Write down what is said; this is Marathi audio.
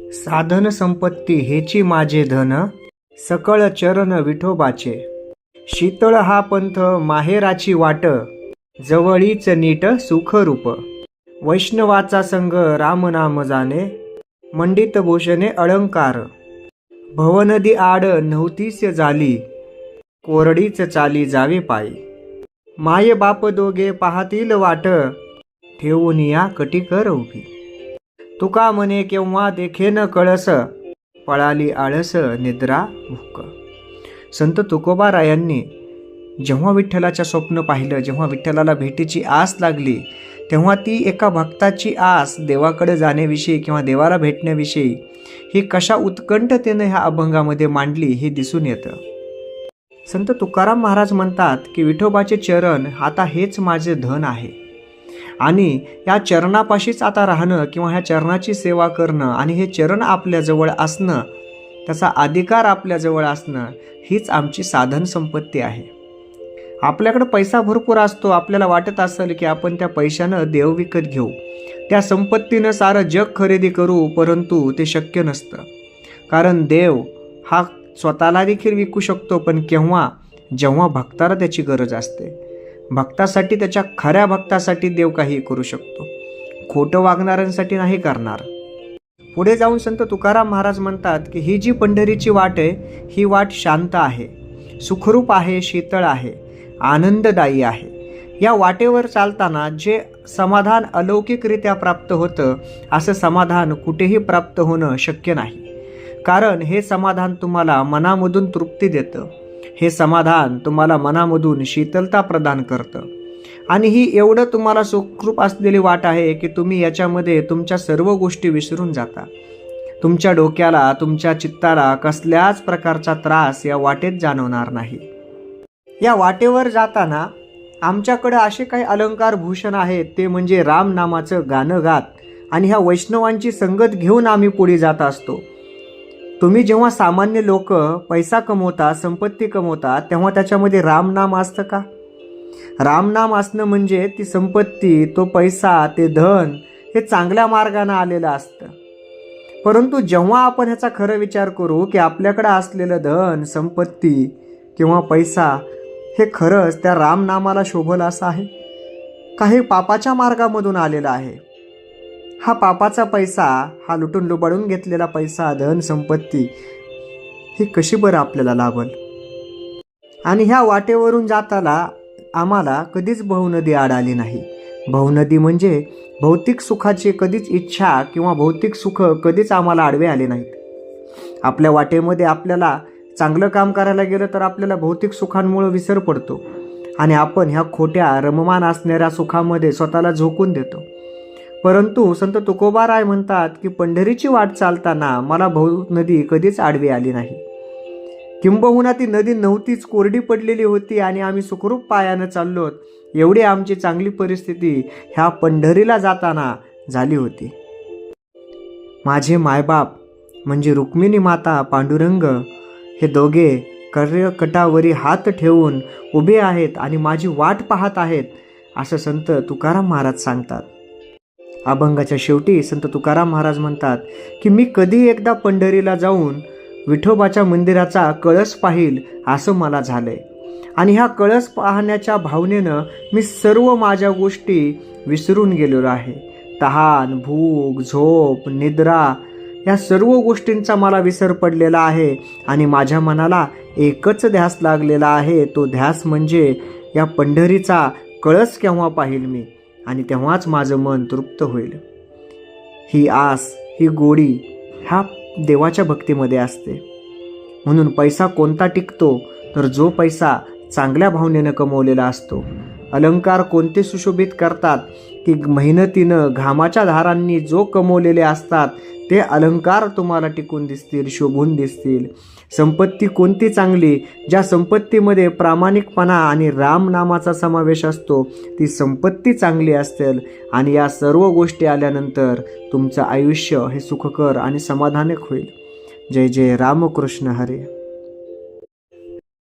साधन संपत्ती हेची माझे धन, सकळ चरण विठोबाचे. शीतळ हा पंथ माहेराची वाट, जवळीच नीट सुखरूप. वैष्णवाचा संग रामनाम जाणे, मंडित भूषणे अलंकार. भवनदी आड नव्हतीस झाली, कोरडीच चाली जावे पायी. माय बाप दोघे पाहतील वाट, ठेवून या कटीकर उभी. तुका म्हणे केव्हा देखेन कळस, पळाली आळस निद्रा भूक. संत तुकोबारायांनी जेव्हा विठ्ठलाच्या स्वप्न पाहिलं, जेव्हा विठ्ठलाला भेटीची आस लागली, तेव्हा ती एका भक्ताची आस देवाकडे जाण्याविषयी किंवा देवाला भेटण्याविषयी ही कशा उत्कंठतेने ह्या अभंगामध्ये मांडली हे दिसून येतं. संत तुकाराम महाराज म्हणतात की विठोबाचे चरण आता हेच माझे धन आहे आणि या चरणापाशीच आता राहणं किंवा ह्या चरणाची सेवा करणं आणि हे चरण आपल्याजवळ असणं, त्याचा अधिकार आपल्याजवळ असणं हीच आमची साधन संपत्ती आहे. आपल्याकडे पैसा भरपूर असतो, आपल्याला वाटत असेल की आपण त्या पैशानं देव विकत घेऊ, त्या संपत्तीनं सारं जग खरेदी करू, परंतु ते शक्य नसतं. कारण देव हा स्वतःला देखील विकू शकतो, पण केव्हा? जेव्हा भक्ताला त्याची गरज असते. भक्तासाठी, त्याच्या खऱ्या भक्तासाठी देव काही करू शकतो, खोटं वागणाऱ्यांसाठी नाही करणार. पुढे जाऊन संत तुकाराम महाराज म्हणतात की ही जी पंढरीची वाट आहे, ही वाट शांत आहे, सुखरूप आहे, शीतळ आहे, आनंददायी आहे. या वाटेवर चालताना जे समाधान अलौकिकरित्या प्राप्त होतं, असं समाधान कुठेही प्राप्त होणं शक्य नाही. कारण हे समाधान तुम्हाला मनामधून तृप्ती देतं, हे समाधान तुम्हाला मनामधून शीतलता प्रदान करतं. आणि ही एवढं तुम्हाला सुखरूप असलेली वाट आहे की तुम्ही याच्यामध्ये तुमच्या सर्व गोष्टी विसरून जाता. तुमच्या डोक्याला, तुमच्या चित्ताला कसल्याच प्रकारचा त्रास या वाटेत जाणवणार नाही. या वाटेवर जाताना आमच्याकडे असे काही अलंकार भूषण आहेत, ते म्हणजे राम नामाचं गाणं गात आणि ह्या वैष्णवांची संगत घेऊन आम्ही पुढे जात असतो. तुम्ही जेव्हा सामान्य लोक पैसा कमवता, संपत्ती कमवता, तेव्हा त्याच्यामध्ये रामनाम असतं का? रामनाम असणं म्हणजे ती संपत्ती, तो पैसा, ते धन हे चांगल्या मार्गाने आलेलं असतं. परंतु जेव्हा आपण ह्याचा खरं विचार करू की आपल्याकडे असलेलं धन, संपत्ती किंवा पैसा हे खरंच त्या रामनामाला शोभलं असं आहे? काही पापाच्या मार्गामधून आलेला आहे. हा पापाचा पैसा, हा लुटून लुबाडून घेतलेला पैसा, धन, संपत्ती ही कशी बरं आपल्याला लाभल? आणि ह्या वाटेवरून जाताना आम्हाला कधीच भवनदी आड आली नाही. भवनदी म्हणजे भौतिक सुखाची कधीच इच्छा किंवा भौतिक सुख कधीच आम्हाला आडवे आले नाहीत. आपल्या वाटेमध्ये आपल्याला चांगलं काम करायला गेलं तर आपल्याला भौतिक सुखांमुळे विसर पडतो आणि आपण ह्या खोट्या रममान असणाऱ्या सुखामध्ये स्वतःला झोकून देतो. परंतु संत तुकोबाराय म्हणतात की पंढरीची वाट चालताना मला भवनदी कधीच आडवी आली नाही. किंबहुना ती नदी नव्हतीच, कोरडी पडलेली होती आणि आम्ही सुखरूप पायानं चाललोत. एवढी आमची चांगली परिस्थिती ह्या पंढरीला जाताना झाली होती. माझे मायबाप म्हणजे रुक्मिणी माता, पांडुरंग हे दोघे कर्कटावरी हात ठेवून उभे आहेत आणि माझी वाट पाहत आहेत, असं संत तुकाराम महाराज सांगतात. अभंगाच्या शेवटी संत तुकाराम महाराज म्हणतात की मी कधी एकदा पंढरीला जाऊन विठोबाच्या मंदिराचा कळस पाहिल असं मला झालंय. आणि ह्या कळस पाहण्याच्या भावनेनं मी सर्व माझ्या गोष्टी विसरून गेलेलो आहे. तहान, भूक, झोप, निद्रा या सर्व गोष्टींचा मला विसर पडलेला आहे आणि माझ्या मनाला एकच ध्यास लागलेला आहे. तो ध्यास म्हणजे या पंढरीचा कळस केव्हा पाहिल मी आणि तेव्हाच माझं मन तृप्त होईल. ही आस, ही गोडी ह्या देवाच्या भक्तीमध्ये असते. म्हणून पैसा कोणता टिकतो तर जो पैसा चांगल्या भावनेनं कमवलेला असतो. अलंकार कोणते सुशोभित करतात की मेहनतीनं, घामाच्या धारांनी जो कमवलेले असतात ते अलंकार तुम्हाला टिकून दिसतील, शोभून दिसतील. संपत्ती कोणती चांगली, ज्या संपत्तीमध्ये प्रामाणिकपणा आणि रामनामाचा समावेश असतो, ती संपत्ती चांगली असेल आणि या सर्व गोष्टी आल्यानंतर तुमचं आयुष्य हे सुखकर आणि समाधानक होईल. जय जय रामकृष्ण हरे.